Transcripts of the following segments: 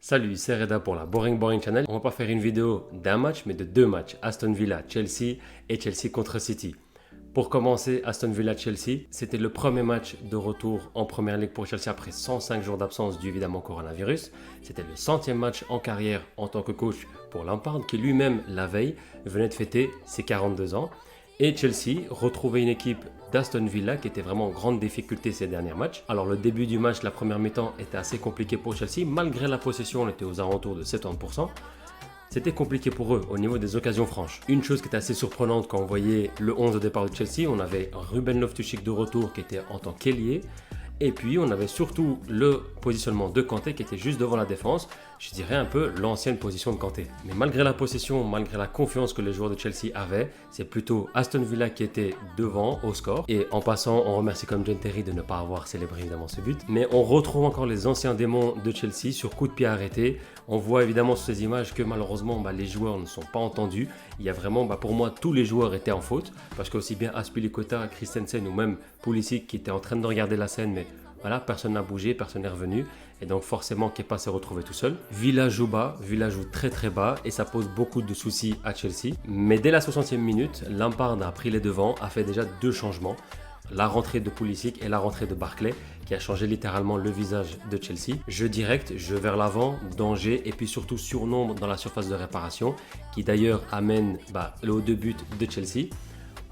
Salut, c'est Reda pour la Boring Channel. On va pas faire une vidéo d'un match, mais de deux matchs. Aston Villa, Chelsea et Chelsea contre City. Pour commencer, Aston Villa-Chelsea, c'était le premier match de retour en Première Ligue pour Chelsea après 105 jours d'absence dû évidemment au coronavirus. C'était le 100e match en carrière en tant que coach pour Lampard qui lui-même, la veille, venait de fêter ses 42 ans. Et Chelsea retrouvait une équipe d'Aston Villa qui était vraiment en grande difficulté ces derniers matchs. Alors le début du match, la première mi-temps était assez compliqué pour Chelsea. Malgré la possession, on était aux alentours de 70%. C'était compliqué pour eux au niveau des occasions franches. Une chose qui était assez surprenante quand on voyait le 11 de départ de Chelsea, on avait Ruben Loftus-Cheek de retour qui était en tant qu'ailier. Et puis on avait surtout le positionnement de Kanté qui était juste devant la défense. Je dirais un peu l'ancienne position de Kanté. Mais malgré la possession, malgré la confiance que les joueurs de Chelsea avaient, c'est plutôt Aston Villa qui était devant au score. Et en passant, on remercie comme John Terry de ne pas avoir célébré évidemment ce but. Mais on retrouve encore les anciens démons de Chelsea sur coup de pied arrêté. On voit évidemment sur ces images que malheureusement les joueurs ne sont pas entendus. Il y a vraiment, pour moi, tous les joueurs étaient en faute. Parce qu'aussi bien Azpilicueta, Christensen ou même Pulisic qui était en train de regarder la scène, mais voilà, personne n'a bougé, personne n'est revenu. Et donc forcément, Kepa s'est retrouvé tout seul. Villa joue bas, Villa joue très très bas et ça pose beaucoup de soucis à Chelsea. Mais dès la 60e minute, Lampard a pris les devants, a fait déjà deux changements. La rentrée de Pulisic et la rentrée de Barkley qui a changé littéralement le visage de Chelsea. Jeu direct, jeu vers l'avant, danger et puis surtout surnombre dans la surface de réparation qui d'ailleurs amène le haut de but de Chelsea.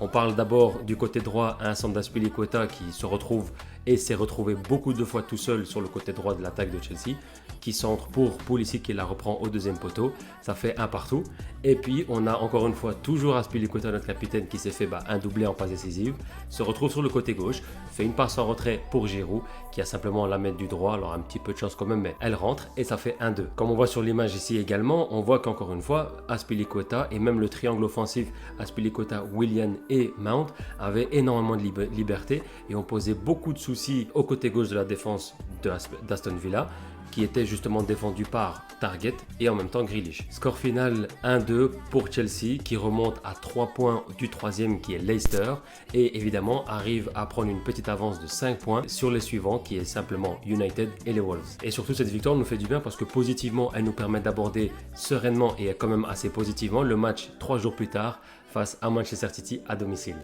On parle d'abord du côté droit à un centre d'Azpilicueta qui se retrouve et s'est retrouvé beaucoup de fois tout seul sur le côté droit de l'attaque de Chelsea, qui centre pour Pulisic qui la reprend au deuxième poteau. Ça fait un partout. Et puis on a encore une fois toujours Azpilicueta, notre capitaine, qui s'est fait un doublé en passe décisive, se retrouve sur le côté gauche, fait une passe en retrait pour Giroud qui a simplement la mettre du droit, alors un petit peu de chance quand même, mais elle rentre et ça fait 1-2. Comme on voit sur l'image ici également, on voit qu'encore une fois, Azpilicueta et même le triangle offensif Azpilicueta, Willian et Mount avaient énormément de liberté et ont posé beaucoup de soucis au côté gauche de la défense d'Aston Villa, qui était justement défendu par Target et en même temps Grealish. Score final 1-2 pour Chelsea qui remonte à 3 points du troisième qui est Leicester et évidemment arrive à prendre une petite avance de 5 points sur les suivants qui est simplement United et les Wolves. Et surtout cette victoire nous fait du bien parce que positivement elle nous permet d'aborder sereinement et quand même assez positivement le match 3 jours plus tard face à Manchester City à domicile.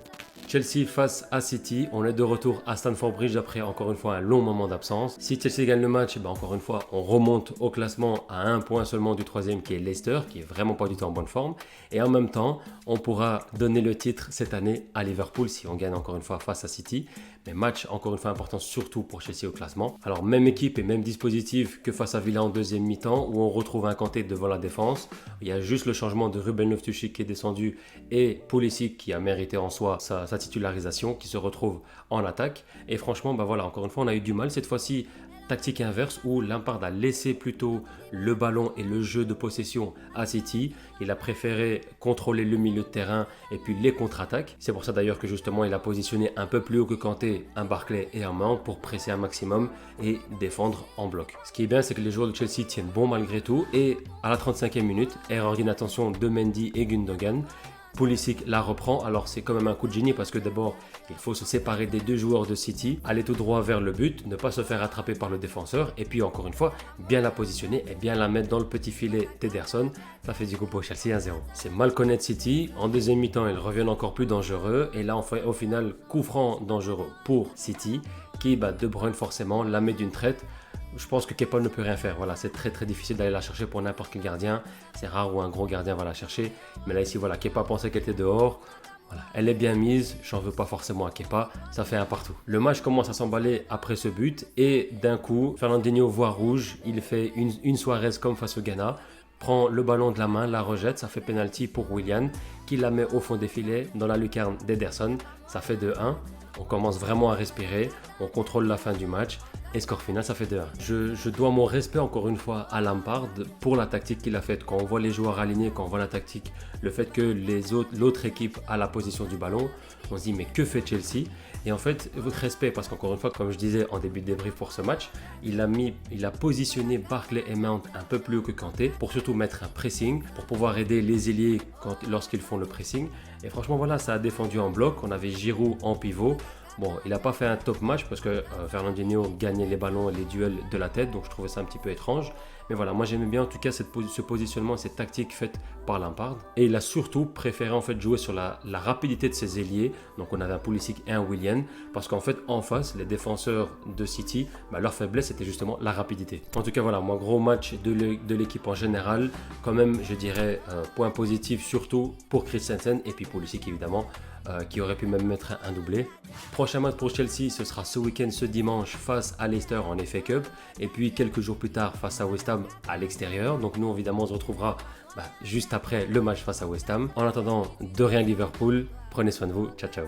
Chelsea face à City, on est de retour à Stamford Bridge après encore une fois un long moment d'absence. Si Chelsea gagne le match, encore une fois on remonte au classement à un point seulement du troisième qui est Leicester, qui est vraiment pas du tout en bonne forme. Et en même temps, on pourra donner le titre cette année à Liverpool si on gagne encore une fois face à City. Mais match encore une fois important surtout pour Chelsea au classement. Alors même équipe et même dispositif que face à Villa en deuxième mi-temps où on retrouve un Kanté devant la défense. Il y a juste le changement de Ruben Loftus-Cheek qui est descendu et Pulisic qui a mérité en soi sa titularisation qui se retrouve en attaque. Et franchement, encore une fois, on a eu du mal cette fois-ci. Tactique inverse où Lampard a laissé plutôt le ballon et le jeu de possession à City. Il a préféré contrôler le milieu de terrain et puis les contre-attaques. C'est pour ça d'ailleurs que justement il a positionné un peu plus haut que Kanté un Barkley et un Mount pour presser un maximum et défendre en bloc. Ce qui est bien, c'est que les joueurs de Chelsea tiennent bon malgré tout. Et à la 35e minute, erreur d'inattention de Mendy et Gundogan. Pulisic la reprend, alors c'est quand même un coup de génie parce que d'abord il faut se séparer des deux joueurs de City, aller tout droit vers le but, ne pas se faire attraper par le défenseur et puis encore une fois bien la positionner et bien la mettre dans le petit filet d'Ederson. Ça fait du coup pour Chelsea 1-0. C'est mal connaître City, en deuxième mi-temps ils reviennent encore plus dangereux et là on fait au final coup franc dangereux pour City qui De Bruyne forcément la met d'une traite. Je pense que Kepa ne peut rien faire. Voilà, c'est très très difficile d'aller la chercher pour n'importe quel gardien. C'est rare où un gros gardien va la chercher. Mais là ici, Kepa pensait qu'elle était dehors. Voilà, elle est bien mise. J'en veux pas forcément à Kepa. Ça fait un partout. Le match commence à s'emballer après ce but. Et d'un coup, Fernandinho voit rouge. Il fait une Suarez comme face au Ghana. Prend le ballon de la main, la rejette. Ça fait penalty pour Willian qui la met au fond des filets dans la lucarne d'Ederson. Ça fait 2-1. On commence vraiment à respirer. On contrôle la fin du match. Et score final, ça fait 2-1. Je dois mon respect encore une fois à Lampard pour la tactique qu'il a faite. Quand on voit les joueurs alignés, quand on voit la tactique, le fait que l'autre équipe a la position du ballon, on se dit mais que fait Chelsea? Et en fait, votre respect, parce qu'encore une fois, comme je disais en début de débrief pour ce match, il a positionné Barkley et Mount un peu plus haut que Kanté pour surtout mettre un pressing, pour pouvoir aider les ailiers lorsqu'ils font le pressing. Et franchement, ça a défendu en bloc. On avait Giroud en pivot. Bon, il n'a pas fait un top match parce que Fernandinho gagnait les ballons et les duels de la tête, donc je trouvais ça un petit peu étrange. Mais voilà, moi j'aimais bien en tout cas ce positionnement, cette tactique faite par Lampard. Et il a surtout préféré en fait jouer sur la rapidité de ses ailiers. Donc on avait un Pulisic et un Willian, parce qu'en fait en face, les défenseurs de City, leur faiblesse c'était justement la rapidité. En tout cas voilà, moi gros match de l'équipe en général. Quand même, je dirais point positif surtout pour Christensen et puis Pulisic évidemment. Qui aurait pu même mettre un doublé. Prochain match pour Chelsea, ce sera ce week-end, ce dimanche, face à Leicester en FA Cup. Et puis quelques jours plus tard, face à West Ham à l'extérieur. Donc nous, évidemment, on se retrouvera juste après le match face à West Ham. En attendant, de rien Liverpool. Prenez soin de vous. Ciao, ciao.